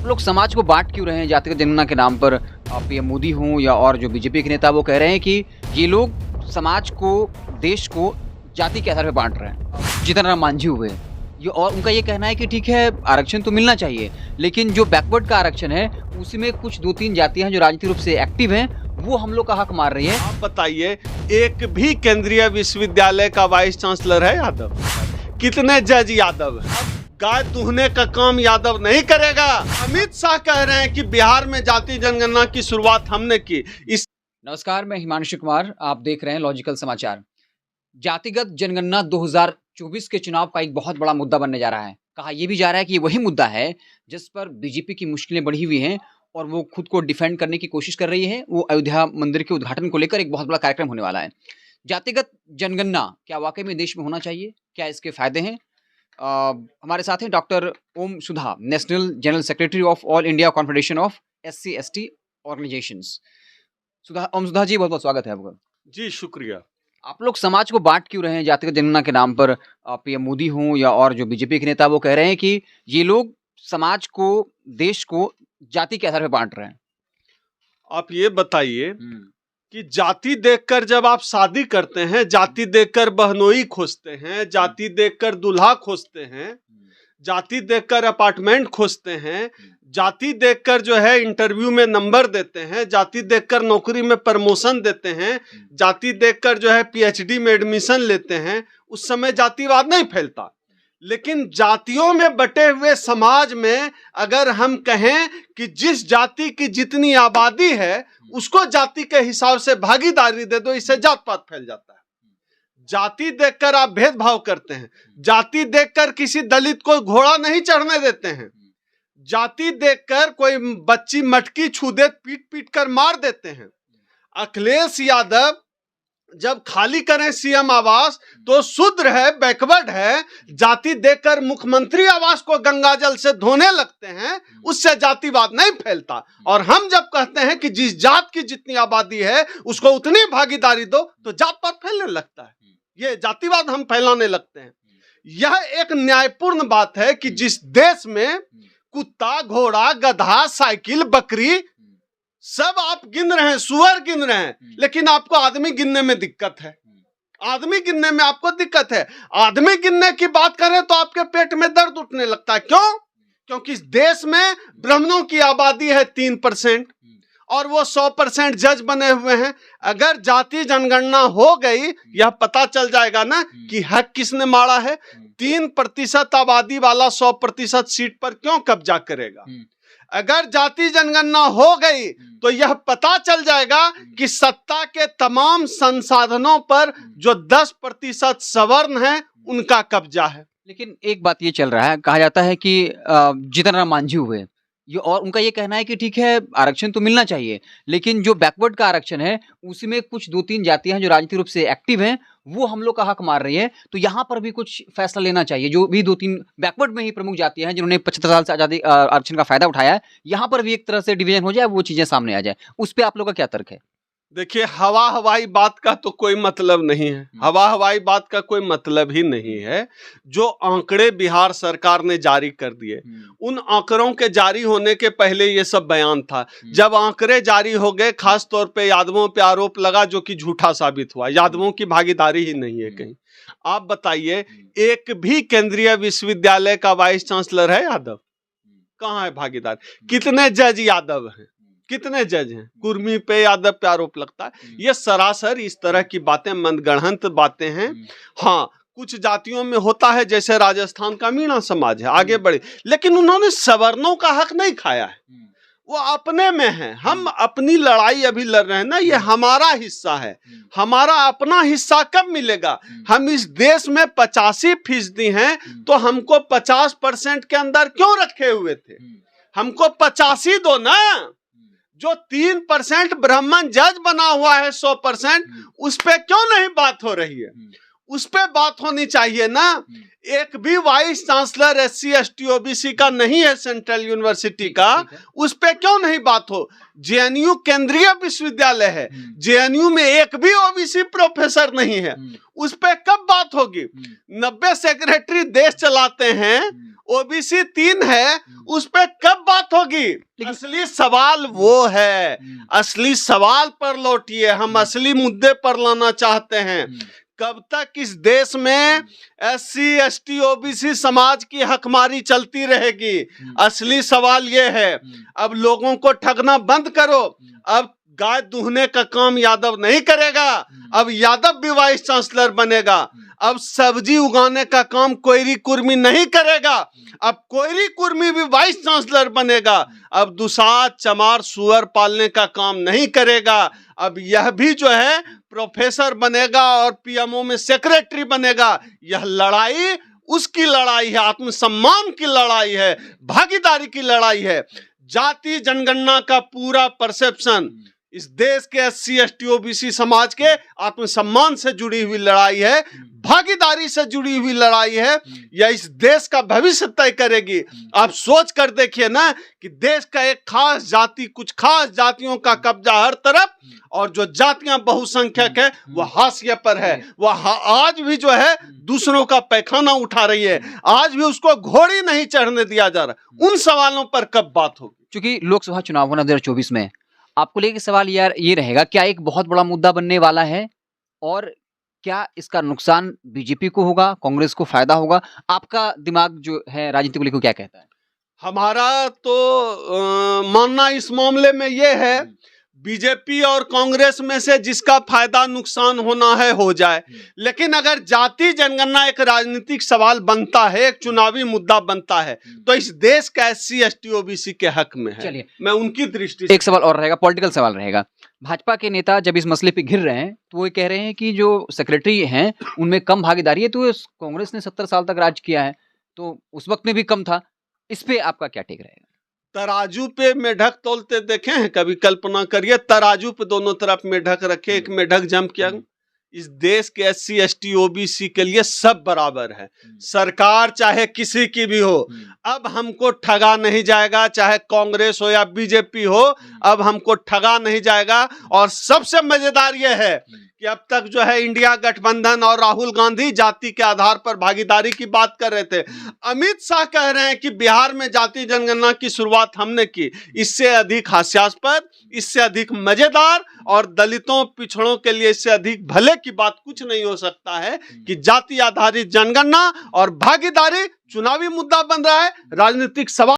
आप लोग समाज को बांट क्यों रहे हैं जातिगत जनगणना के नाम पर? पीएम मोदी हों या और जो बीजेपी के नेता, वो कह रहे हैं कि ये लोग समाज को, देश को जाति के आधार पर बांट रहे हैं। जीतन राम मांझी हुए ये, और उनका ये कहना है कि ठीक है, आरक्षण तो मिलना चाहिए, लेकिन जो बैकवर्ड का आरक्षण है उसी में कुछ 2-3 जातियां हैं जो राजनीतिक रूप से एक्टिव हैं, वो हम लोग का हक मार रही है। आप बताइए, एक भी केंद्रीय विश्वविद्यालय का वाइस चांसलर है यादव? कितने जज यादव है? गाय दूहने का काम यादव नहीं करेगा। अमित शाह कह रहे हैं कि बिहार में जाति जनगणना की शुरुआत हमने की। नमस्कार, मैं हिमांशु कुमार, आप देख रहे हैं लॉजिकल समाचार। जातिगत जनगणना 2024 के चुनाव का एक बहुत बड़ा मुद्दा बनने जा रहा है। कहा यह भी जा रहा है कि ये वही मुद्दा है जिस पर बीजेपी की मुश्किलें बढ़ी हुई हैं और वो खुद को डिफेंड करने की कोशिश कर रही है। वो अयोध्या मंदिर के उद्घाटन को लेकर एक बहुत बड़ा कार्यक्रम होने वाला है। जातिगत जनगणना क्या वाकई में देश में होना चाहिए? क्या इसके फायदे हैं? हमारे साथ हैं doctor Om Sudha, national general secretary of all India confederation of SC/ST organisations. Om Sudha ji, बहुत बहुत स्वागत है आपका। जी शुक्रिया। आप लोग समाज को बांट क्यों रहे हैं जातिगत जनगणना के नाम पर? पीएम मोदी हों या और जो बीजेपी के नेता, वो कह रहे हैं कि ये लोग समाज को, देश को जाति के आधार पर बांट रहे हैं। आप ये बताइए कि जाति देखकर जब आप शादी करते हैं, जाति देखकर बहनोई खोजते हैं, जाति देखकर दूल्हा खोजते हैं, जाति देखकर अपार्टमेंट खोजते हैं, जाति देखकर जो है इंटरव्यू में नंबर देते हैं, जाति देखकर नौकरी में प्रमोशन देते हैं, जाति देखकर जो है PhD में एडमिशन लेते हैं, उस समय जातिवाद नहीं फैलता। लेकिन जातियों में बटे हुए समाज में अगर हम कहें कि जिस जाति की जितनी आबादी है उसको जाति के हिसाब से भागीदारी दे दो, इससे जात पात फैल जाता है। जाति देखकर आप भेदभाव करते हैं, जाति देखकर किसी दलित को घोड़ा नहीं चढ़ने देते हैं, जाति देखकर कोई बच्ची मटकी छू दे पीट पीट कर मार देते हैं। अखिलेश यादव जब खाली करें CM आवास तो शूद्र है, बैकवर्ड है, जाति देखकर मुख्यमंत्री आवास को गंगाजल से धोने लगते हैं, उससे जातिवाद नहीं फैलता। और हम जब कहते हैं कि जिस जात की जितनी आबादी है उसको उतनी भागीदारी दो, तो जात पात फैलने लगता है। ये जातिवाद हम फैलाने लगते हैं। यह एक न्यायपूर्ण बात है कि जिस देश में कुत्ता, घोड़ा, गधा, साइकिल, बकरी सब आप गिन रहे हैं, सुअर गिन रहे हैं, लेकिन आपको आदमी गिनने में दिक्कत है। आदमी गिनने में आपको दिक्कत है। आदमी गिनने की बात करें तो आपके पेट में दर्द उठने लगता है। क्यों? क्योंकि इस देश में ब्राह्मणों की आबादी है 3% और वो 100% जज बने हुए हैं। अगर जाति जनगणना हो गई, यह पता चल जाएगा ना कि हक किसने मारा है। 3% आबादी वाला 100% सीट पर क्यों कब्जा करेगा? अगर जाति जनगणना हो गई तो यह पता चल जाएगा कि सत्ता के तमाम संसाधनों पर जो 10% सवर्ण है उनका कब्जा है। लेकिन एक बात ये चल रहा है, कहा जाता है कि जीतन राम मांझी हुए ये, और उनका ये कहना है कि ठीक है, आरक्षण तो मिलना चाहिए, लेकिन जो बैकवर्ड का आरक्षण है उसी में कुछ 2-3 जातियां हैं जो राजनीतिक रूप से एक्टिव हैं, वो हम लोग का हक मार रही है। तो यहाँ पर भी कुछ फैसला लेना चाहिए। जो भी 2-3 बैकवर्ड में ही प्रमुख जातियां हैं जिन्होंने 75 साल से आजादी आरक्षण का फायदा उठाया है, यहाँ पर भी एक तरह से डिवीजन हो जाए, वो चीजें सामने आ जाए। उस पर आप लोग का क्या तर्क है? देखिए, हवा हवाई बात का तो कोई मतलब नहीं है। हवा हवाई बात का कोई मतलब ही नहीं है। जो आंकड़े बिहार सरकार ने जारी कर दिए, उन आंकड़ों के जारी होने के पहले ये सब बयान था। जब आंकड़े जारी हो गए, खास तौर पे यादवों पे आरोप लगा, जो कि झूठा साबित हुआ। यादवों की भागीदारी ही नहीं है कहीं। आप बताइए, एक भी केंद्रीय विश्वविद्यालय का वाइस चांसलर है यादव? कहाँ है भागीदार? कितने जज यादव हैं? कितने जज हैं? कुर्मी पे, यादव पे आरोप लगता है। ये सरासर इस तरह की बातें मनगढ़ंत बातें हैं। हाँ, कुछ जातियों में होता है, जैसे राजस्थान का मीणा समाज है, आगे बढ़े, लेकिन उन्होंने सवर्णों का हक नहीं खाया है। वो अपने में है। हम अपनी लड़ाई अभी लड़ रहे हैं ना, ये हमारा हिस्सा है। हमारा अपना हिस्सा कब मिलेगा? हम इस देश में 85% हैं, तो हमको 50% के अंदर क्यों रखे हुए थे? हमको 85 दो ना। जो 3% ब्राह्मण जज बना हुआ है 100%, उस पे क्यों नहीं बात हो रही है? उस पे बात होनी चाहिए ना। एक भी वाइस चांसलर SC/ST OBC का नहीं है सेंट्रल यूनिवर्सिटी का, उस पे क्यों नहीं बात हो? JNU केंद्रीय विश्वविद्यालय है, JNU में एक भी OBC प्रोफेसर नहीं है, उस पे कब बात होगी? 90 सेक्रेटरी देश चलाते हैं ओबीसी 3 है, उस पे कब बात होगी? असली सवाल वो है, असली सवाल पर लौटिए, हम असली मुद्दे पर लाना चाहते हैं। कब तक इस देश में SC ST OBC समाज की हकमारी चलती रहेगी? असली सवाल ये है। अब लोगों को ठगना बंद करो। अब गाय दूहने का काम यादव नहीं करेगा, अब यादव भी वाइस चांसलर बनेगा। अब सब्जी उगाने का काम कोयरी कुर्मी नहीं करेगा, अब कोयरी कुर्मी भी वाइस चांसलर बनेगा। अब दुसाध चमार सुअर पालने का काम नहीं करेगा, अब यह भी जो है प्रोफेसर बनेगा और PMO में सेक्रेटरी बनेगा। यह लड़ाई उसकी लड़ाई है, आत्मसम्मान की लड़ाई है, भागीदारी की लड़ाई है। जाति जनगणना का पूरा परसेप्शन इस देश के SC ST OBC समाज के आत्मसम्मान से जुड़ी हुई लड़ाई है, भागीदारी से जुड़ी हुई लड़ाई है। यह इस देश का भविष्य तय करेगी। आप सोच कर देखिए ना कि देश का एक खास जाति, कुछ खास जातियों का कब्जा हर तरफ, और जो जातियां बहुसंख्यक है वह हाशिए पर है। वह आज भी जो है दूसरों का पैखाना उठा रही है, आज भी उसको घोड़ी नहीं चढ़ने दिया जा रहा। उन सवालों पर कब बात होगी? क्योंकि लोकसभा चुनाव होना 2024 में, आपको लेके सवाल यार ये रहेगा, क्या एक बहुत बड़ा मुद्दा बनने वाला है और क्या इसका नुकसान बीजेपी को होगा, कांग्रेस को फायदा होगा? आपका दिमाग जो है राजनीति को लेकर क्या कहता है? हमारा तो मानना इस मामले में ये है, बीजेपी और कांग्रेस में से जिसका फायदा नुकसान होना है हो जाए, लेकिन अगर जाति जनगणना एक राजनीतिक सवाल बनता है, एक चुनावी मुद्दा बनता है, तो इस देश का SC ST OBC के हक में है। चलिए, मैं उनकी दृष्टि से एक सवाल और रहेगा, पॉलिटिकल सवाल रहेगा। भाजपा के नेता जब इस मसले पे घिर रहे हैं तो वो कह रहे हैं कि जो सेक्रेटरी हैं उनमें कम भागीदारी है, तो कांग्रेस ने 70 साल तक राज किया है तो उस वक्त में भी कम था। इस पे आपका क्या टेक रहेगा? तराजू पे मेढक तोलते देखे हैं कभी? कल्पना करिए, तराजू पे दोनों तरफ मेढक रखे, एक मेढक जंप किया। इस देश के SC ST OBC के लिए सब बराबर है, सरकार चाहे किसी की भी हो। अब हमको ठगा नहीं जाएगा, चाहे कांग्रेस हो या बीजेपी हो, अब हमको ठगा नहीं जाएगा। और सबसे मजेदार यह है कि अब तक जो है इंडिया गठबंधन और राहुल गांधी जाति के आधार पर भागीदारी की बात कर रहे थे। अमित शाह कह रहे हैं कि बिहार में जाति जनगणना की शुरुआत हमने की। इससे अधिक हास्यास्पद, इससे अधिक मजेदार और दलितों पिछड़ों के लिए इससे अधिक भले की बात कुछ नहीं हो सकता है कि जाति आधारित जनगणना और भागीदारी चुनावी मुद्दा बन रहा है, राजनीतिक सवाल